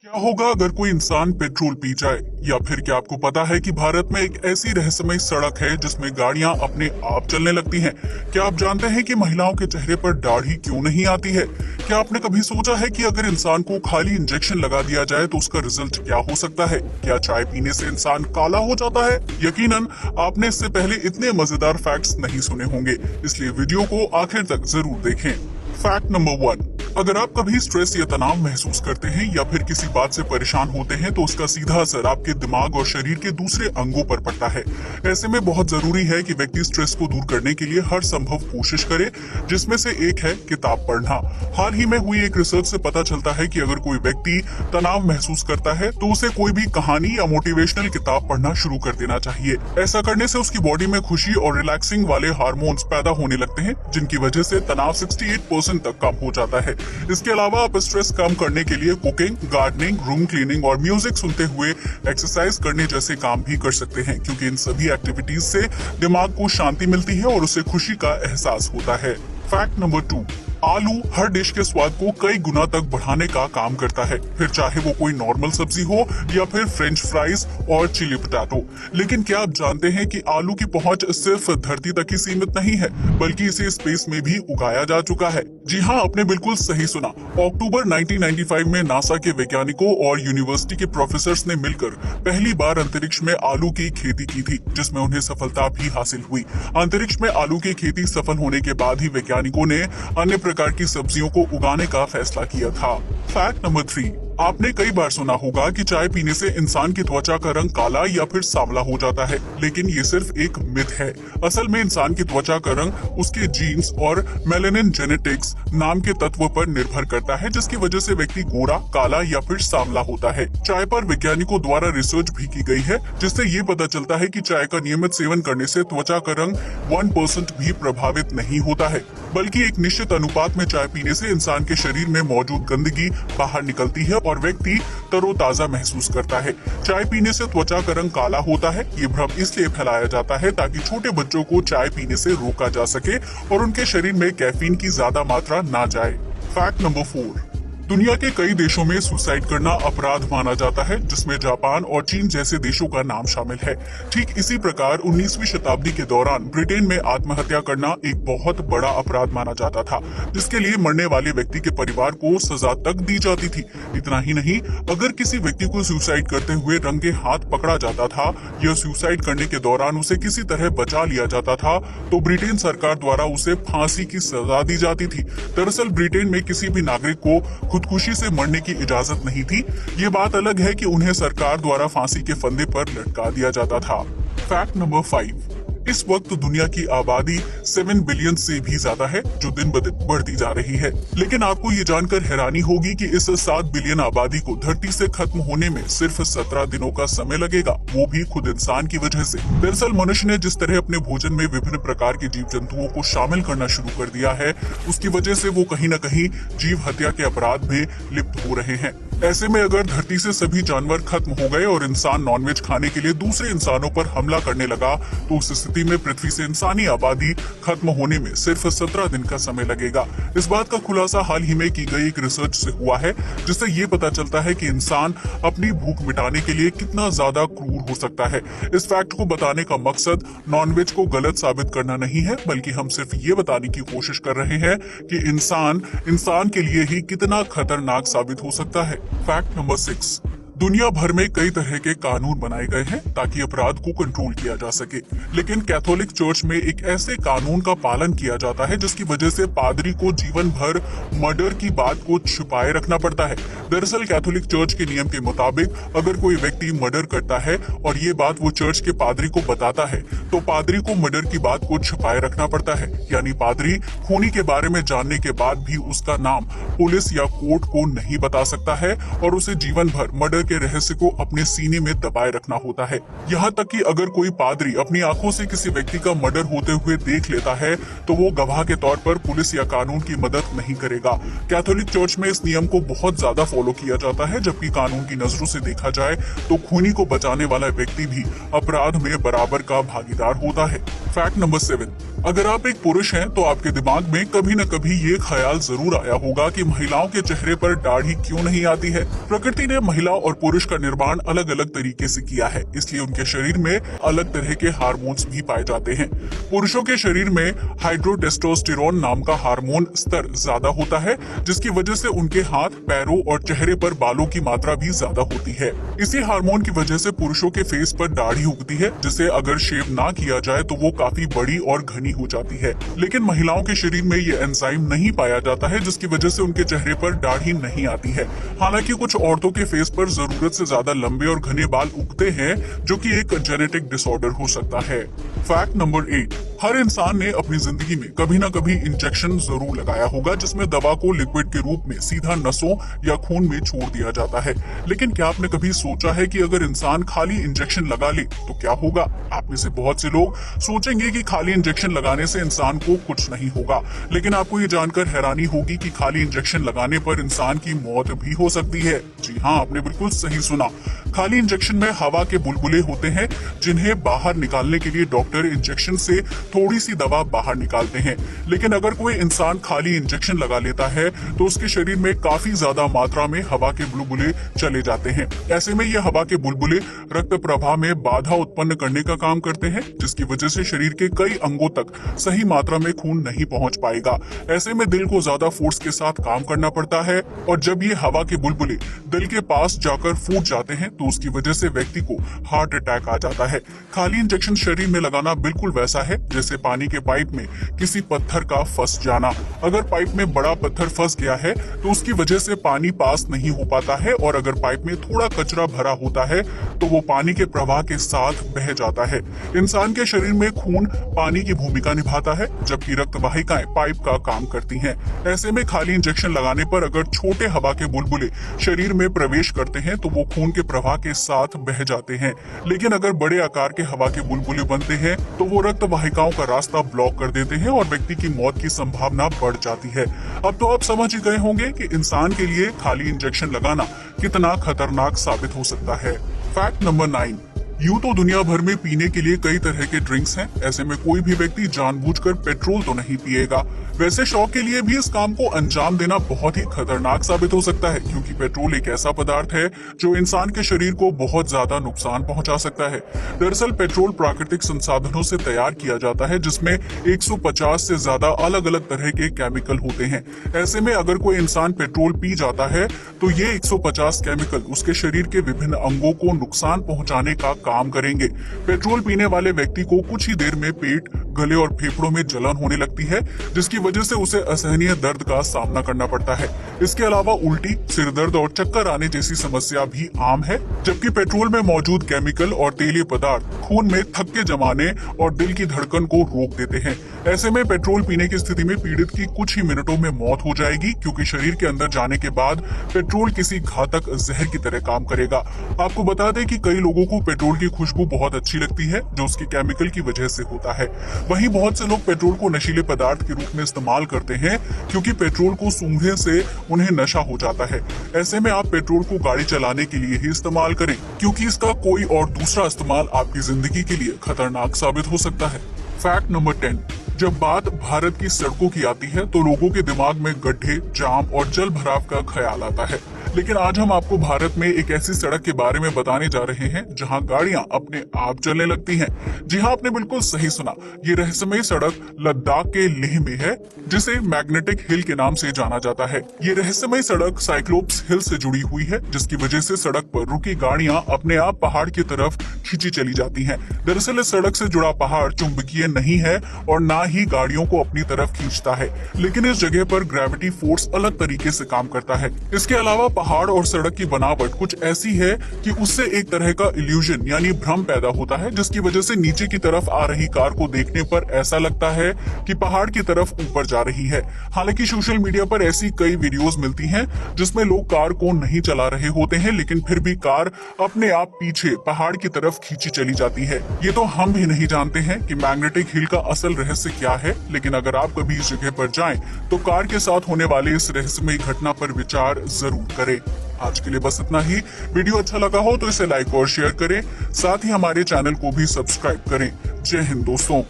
क्या होगा अगर कोई इंसान पेट्रोल पी जाए? या फिर क्या आपको पता है कि भारत में एक ऐसी रहस्यमय सड़क है जिसमें गाड़ियां अपने आप चलने लगती हैं? क्या आप जानते हैं कि महिलाओं के चेहरे पर दाढ़ी क्यों नहीं आती है? क्या आपने कभी सोचा है कि अगर इंसान को खाली इंजेक्शन लगा दिया जाए तो उसका रिजल्ट क्या हो सकता है? क्या चाय पीने से इंसान काला हो जाता है? यकीनन आपने इससे पहले इतने मजेदार फैक्ट्स नहीं सुने होंगे, इसलिए वीडियो को आखिर तक जरूर देखें। फैक्ट नंबर 1, अगर आप कभी स्ट्रेस या तनाव महसूस करते हैं या फिर किसी बात से परेशान होते हैं तो उसका सीधा असर आपके दिमाग और शरीर के दूसरे अंगों पर पड़ता है। ऐसे में बहुत जरूरी है कि व्यक्ति स्ट्रेस को दूर करने के लिए हर संभव कोशिश करे, जिसमें से एक है किताब पढ़ना। हाल ही में हुई एक रिसर्च से पता चलता है कि अगर कोई व्यक्ति तनाव महसूस करता है तो उसे कोई भी कहानी या मोटिवेशनल किताब पढ़ना शुरू कर देना चाहिए। ऐसा करने से उसकी बॉडी में खुशी और रिलैक्सिंग वाले हार्मोन्स पैदा होने लगते हैं, जिनकी वजह से तनाव 68% तक कम हो जाता है। इसके अलावा आप स्ट्रेस कम करने के लिए कुकिंग, गार्डनिंग, रूम क्लीनिंग और म्यूजिक सुनते हुए एक्सरसाइज करने जैसे काम भी कर सकते हैं, क्योंकि इन सभी एक्टिविटीज से दिमाग को शांति मिलती है और उसे खुशी का एहसास होता है। फैक्ट नंबर 2, आलू हर डिश के स्वाद को कई गुना तक बढ़ाने का काम करता है, फिर चाहे वो कोई नॉर्मल सब्जी हो या फिर फ्रेंच फ्राइज और चिली पोटैटो। लेकिन क्या आप जानते हैं कि आलू की पहुंच सिर्फ धरती तक ही सीमित नहीं है, बल्कि इसे स्पेस में भी उगाया जा चुका है। जी हाँ, आपने बिल्कुल सही सुना। अक्टूबर 1995 में नासा के वैज्ञानिकों और यूनिवर्सिटी के प्रोफेसर्स ने मिलकर पहली बार अंतरिक्ष में आलू की खेती की थी, जिसमें उन्हें सफलता भी हासिल हुई। अंतरिक्ष में आलू की खेती सफल होने के बाद ही वैज्ञानिकों ने अन्य प्रकार की सब्जियों को उगाने का फैसला किया था। फैक्ट नंबर 3, आपने कई बार सुना होगा कि चाय पीने से इंसान की त्वचा का रंग काला या फिर सांवला हो जाता है, लेकिन ये सिर्फ एक मिथ है। असल में इंसान की त्वचा का रंग उसके जीन्स और मेलानिन जेनेटिक्स नाम के तत्व पर निर्भर करता है, जिसकी वजह से व्यक्ति गोरा, काला या फिर सांवला होता है। चाय पर वैज्ञानिकों द्वारा रिसर्च भी की गई है, जिससे ये पता चलता है कि चाय का नियमित सेवन करने से त्वचा का रंग 1% भी प्रभावित नहीं होता है, बल्कि एक निश्चित अनुपात में चाय पीने से इंसान के शरीर में मौजूद गंदगी बाहर निकलती है और व्यक्ति तरोताजा महसूस करता है। चाय पीने से त्वचा का रंग काला होता है, ये भ्रम इसलिए फैलाया जाता है ताकि छोटे बच्चों को चाय पीने से रोका जा सके और उनके शरीर में कैफीन की ज्यादा मात्रा ना जाए। फैक्ट नंबर 4, दुनिया के कई देशों में सुसाइड करना अपराध माना जाता है, जिसमें जापान और चीन जैसे देशों का नाम शामिल है। ठीक इसी प्रकार 19वीं शताब्दी के दौरान ब्रिटेन में आत्महत्या करना एक बहुत बड़ा अपराध माना जाता था, जिसके लिए मरने वाले व्यक्ति के परिवार को सजा तक दी जाती थी। इतना ही नहीं, अगर किसी व्यक्ति को सुसाइड करते हुए रंगे हाथ पकड़ा जाता था या सुसाइड करने के दौरान उसे किसी तरह बचा लिया जाता था तो ब्रिटेन सरकार द्वारा उसे फांसी की सजा दी जाती थी। दरअसल ब्रिटेन में किसी भी नागरिक को खुदकुशी से मरने की इजाजत नहीं थी। ये बात अलग है कि उन्हें सरकार द्वारा फांसी के फंदे पर लटका दिया जाता था। फैक्ट नंबर 5, इस वक्त दुनिया की आबादी 7 बिलियन से भी ज्यादा है, जो दिन ब दिन बढ़ती जा रही है। लेकिन आपको ये जानकर हैरानी होगी कि इस 7 बिलियन आबादी को धरती से खत्म होने में सिर्फ 17 दिनों का समय लगेगा, वो भी खुद इंसान की वजह से। दरअसल मनुष्य ने जिस तरह अपने भोजन में विभिन्न प्रकार के जीव जंतुओं को शामिल करना शुरू कर दिया है, उसकी वजह से वो कहीं न कहीं जीव हत्या के अपराध में लिप्त हो रहे हैं। ऐसे में अगर धरती से सभी जानवर खत्म हो गए और इंसान नॉनवेज खाने के लिए दूसरे इंसानों पर हमला करने लगा तो उस स्थिति में पृथ्वी से इंसानी आबादी खत्म होने में सिर्फ 17 दिन का समय लगेगा। इस बात का खुलासा हाल ही में की गई एक रिसर्च से हुआ है, जिससे ये पता चलता है कि इंसान अपनी भूख मिटाने के लिए कितना ज्यादा क्रूर हो सकता है। इस फैक्ट को बताने का मकसद नॉनवेज को गलत साबित करना नहीं है, बल्कि हम सिर्फ ये बताने की कोशिश कर रहे हैं कि इंसान के लिए ही कितना खतरनाक साबित हो सकता है। फैक्ट नंबर 6, दुनिया भर में कई तरह के कानून बनाए गए हैं ताकि अपराध को कंट्रोल किया जा सके, लेकिन कैथोलिक चर्च में एक ऐसे कानून का पालन किया जाता है जिसकी वजह से पादरी को जीवन भर मर्डर की बात को छुपाए रखना पड़ता है। दरअसल कैथोलिक चर्च के नियम के मुताबिक अगर कोई व्यक्ति मर्डर करता है और ये बात वो चर्च के पादरी को बताता है तो पादरी को मर्डर की बात को छुपाए रखना पड़ता है, यानी पादरी खूनी के बारे में जानने के बाद भी उसका नाम पुलिस या कोर्ट को नहीं बता सकता है और उसे जीवन भर मर्डर के रहस्य को अपने सीने में दबाए रखना होता है। यहाँ तक कि अगर कोई पादरी अपनी आंखों से किसी व्यक्ति का मर्डर होते हुए देख लेता है तो वो गवाह के तौर पर पुलिस या कानून की मदद नहीं करेगा। कैथोलिक चर्च में इस नियम को बहुत ज्यादा फॉलो किया जाता है, जबकि कानून की नजरों से देखा जाए तो खूनी को बचाने वाला व्यक्ति भी अपराध में बराबर का भागीदार होता है। फैक्ट नंबर 7, अगर आप एक पुरुष हैं तो आपके दिमाग में कभी न कभी ये ख्याल जरूर आया होगा कि महिलाओं के चेहरे पर दाढ़ी क्यों नहीं आती है। प्रकृति ने महिला और पुरुष का निर्माण अलग अलग तरीके से किया है, इसलिए उनके शरीर में अलग तरह के हार्मोन्स भी पाए जाते हैं। पुरुषों के शरीर में हाइड्रोटेस्टोस्टेरोन नाम का हार्मोन स्तर ज्यादा होता है, जिसकी वजह से उनके हाथ, पैरों और चेहरे पर बालों की मात्रा भी ज्यादा होती है। इसी हार्मोन की वजह से पुरुषों के फेस पर दाढ़ी उगती है, जिसे अगर शेव ना किया जाए तो वो काफी बड़ी और घनी हो जाती है। लेकिन महिलाओं के शरीर में ये एंजाइम नहीं पाया जाता है, जिसकी वजह से उनके चेहरे पर दाढ़ी नहीं आती है। हालांकि कुछ औरतों के फेस पर जरूरत से ज्यादा लंबे और घने बाल उगते हैं, जो कि एक जेनेटिक डिसऑर्डर हो सकता है। फैक्ट नंबर 8, हर इंसान ने अपनी जिंदगी में कभी ना कभी इंजेक्शन जरूर लगाया होगा, जिसमें दवा को लिक्विड के रूप में सीधा नसों या खून में छोड़ दिया जाता है। लेकिन क्या आपने कभी सोचा है कि अगर इंसान खाली इंजेक्शन लगा ले तो क्या होगा? आप में से बहुत से लोग सोचेंगे कि खाली इंजेक्शन लगाने से इंसान को कुछ नहीं होगा, लेकिन आपको ये जानकर हैरानी होगी कि खाली इंजेक्शन लगाने पर इंसान की मौत भी हो सकती है। जी हाँ, आपने बिल्कुल सही सुना। खाली इंजेक्शन में हवा के बुलबुले होते हैं, जिन्हें बाहर निकालने के लिए डॉक्टर इंजेक्शन से थोड़ी सी दवा बाहर निकालते हैं। लेकिन अगर कोई इंसान खाली इंजेक्शन लगा लेता है तो उसके शरीर में काफी ज्यादा मात्रा में हवा के बुलबुले चले जाते हैं। ऐसे में ये हवा के बुलबुले रक्त प्रवाह में बाधा उत्पन्न करने का काम करते हैं, जिसकी वजह से शरीर के कई अंगों तक सही मात्रा में खून नहीं पहुंच पाएगा। ऐसे में दिल को ज्यादा फोर्स के साथ काम करना पड़ता है, और जब ये हवा के बुलबुले दिल के पास जाकर फूट जाते हैं तो उसकी वजह से व्यक्ति को हार्ट अटैक आ जाता है। खाली इंजेक्शन शरीर में लगाना बिल्कुल वैसा है जैसे पानी के पाइप में किसी पत्थर का फंस जाना। अगर पाइप में बड़ा पत्थर फंस गया है तो उसकी वजह से पानी पास नहीं हो पाता है, और अगर पाइप में थोड़ा कचरा भरा होता है तो वो पानी के प्रवाह के साथ बह जाता है। इंसान के शरीर में खून पानी की भूमिका निभाता है, जबकि रक्त वाहिकाएं पाइप का काम करती हैं। ऐसे में खाली इंजेक्शन लगाने पर अगर छोटे हवा के बुलबुले शरीर में प्रवेश करते हैं तो वो खून के प्रवाह के साथ बह जाते हैं। लेकिन अगर बड़े आकार के हवा के बुलबुले बनते हैं तो वो रक्त वाहिकाओं का रास्ता ब्लॉक कर देते हैं और व्यक्ति की मौत की संभावना बढ़ जाती है। अब तो आप समझ ही गए होंगे कि इंसान के लिए खाली इंजेक्शन लगाना कितना खतरनाक साबित हो सकता है। फैक्ट नंबर 9, यूं तो दुनिया भर में पीने के लिए कई तरह के ड्रिंक्स हैं। ऐसे में कोई भी व्यक्ति जानबूझकर पेट्रोल तो नहीं पिएगा। वैसे शौक के लिए भी इस काम को अंजाम देना बहुत ही खतरनाक साबित हो सकता है, क्योंकि पेट्रोल एक ऐसा पदार्थ है जो इंसान के शरीर को बहुत ज्यादा नुकसान पहुंचा सकता है। दरअसल पेट्रोल प्राकृतिक संसाधनों से तैयार किया जाता है, जिसमें 150 से ज्यादा अलग अलग तरह के केमिकल होते हैं। ऐसे में अगर कोई इंसान पेट्रोल पी जाता है तो ये 150 केमिकल उसके शरीर के विभिन्न अंगों को नुकसान पहुंचाने का काम करेंगे। पेट्रोल पीने वाले व्यक्ति को कुछ ही देर में पेट, गले और फेफड़ों में जलन होने लगती है, जिसकी वजह से उसे असहनीय दर्द का सामना करना पड़ता है। इसके अलावा उल्टी, सिर दर्द और चक्कर आने जैसी समस्या भी आम है, जबकि पेट्रोल में मौजूद केमिकल और तेलीय पदार्थ खून में थक्के जमाने और दिल की धड़कन को रोक देते हैं। ऐसे में पेट्रोल पीने की स्थिति में पीड़ित की कुछ ही मिनटों में मौत हो जाएगी, क्योंकि शरीर के अंदर जाने के बाद पेट्रोल किसी घातक जहर की तरह काम करेगा। आपको बता दें कि कई लोगों को पेट्रोल की खुशबू बहुत अच्छी लगती है, जो उसके केमिकल की वजह से होता है। वहीं बहुत से लोग पेट्रोल को नशीले पदार्थ के रूप में इस्तेमाल करते हैं, क्योंकि पेट्रोल को सूंघने से उन्हें नशा हो जाता है। ऐसे में आप पेट्रोल को गाड़ी चलाने के लिए ही इस्तेमाल करें, क्योंकि इसका कोई और दूसरा इस्तेमाल आपकी जिंदगी के लिए खतरनाक साबित हो सकता है। फैक्ट नंबर 10, जब बात भारत की सड़कों की आती है तो लोगों के दिमाग में गड्ढे, जाम और जल भराव का ख्याल आता है। लेकिन आज हम आपको भारत में एक ऐसी सड़क के बारे में बताने जा रहे हैं जहां गाड़ियां अपने आप चलने लगती हैं। जी हां, आपने बिल्कुल सही सुना। ये रहस्यमय सड़क लद्दाख के लेह में है, जिसे मैग्नेटिक हिल के नाम से जाना जाता है। ये रहस्यमय सड़क साइक्लोप्स हिल से जुड़ी हुई है, जिसकी वजह से सड़क पर रुकी गाड़ियां अपने आप पहाड़ की तरफ खींची चली जाती हैं। दरअसल इस सड़क से जुड़ा पहाड़ चुंबकीय नहीं है और ना ही गाड़ियों को अपनी तरफ खींचता है, लेकिन इस जगह पर ग्रेविटी फोर्स अलग तरीके से काम करता है। इसके अलावा पहाड़ और सड़क की बनावट कुछ ऐसी है कि उससे एक तरह का इल्यूजन यानी भ्रम पैदा होता है, जिसकी वजह से नीचे की तरफ आ रही कार को देखने पर ऐसा लगता है कि पहाड़ की तरफ ऊपर जा रही है। हालांकि सोशल मीडिया पर ऐसी कई वीडियोस मिलती हैं जिसमें लोग कार को नहीं चला रहे होते हैं, लेकिन फिर भी कार अपने आप पीछे पहाड़ की तरफ खींची चली जाती है। ये तो हम भी नहीं जानते हैं कि मैग्नेटिक हिल का असल रहस्य क्या है, लेकिन अगर आप कभी इस जगह पर जाएं तो कार के साथ होने वाले इस रहस्यमय घटना पर विचार जरूर करें। आज के लिए बस इतना ही। वीडियो अच्छा लगा हो तो इसे लाइक और शेयर करें, साथ ही हमारे चैनल को भी सब्सक्राइब करें। जय हिंद दोस्तों।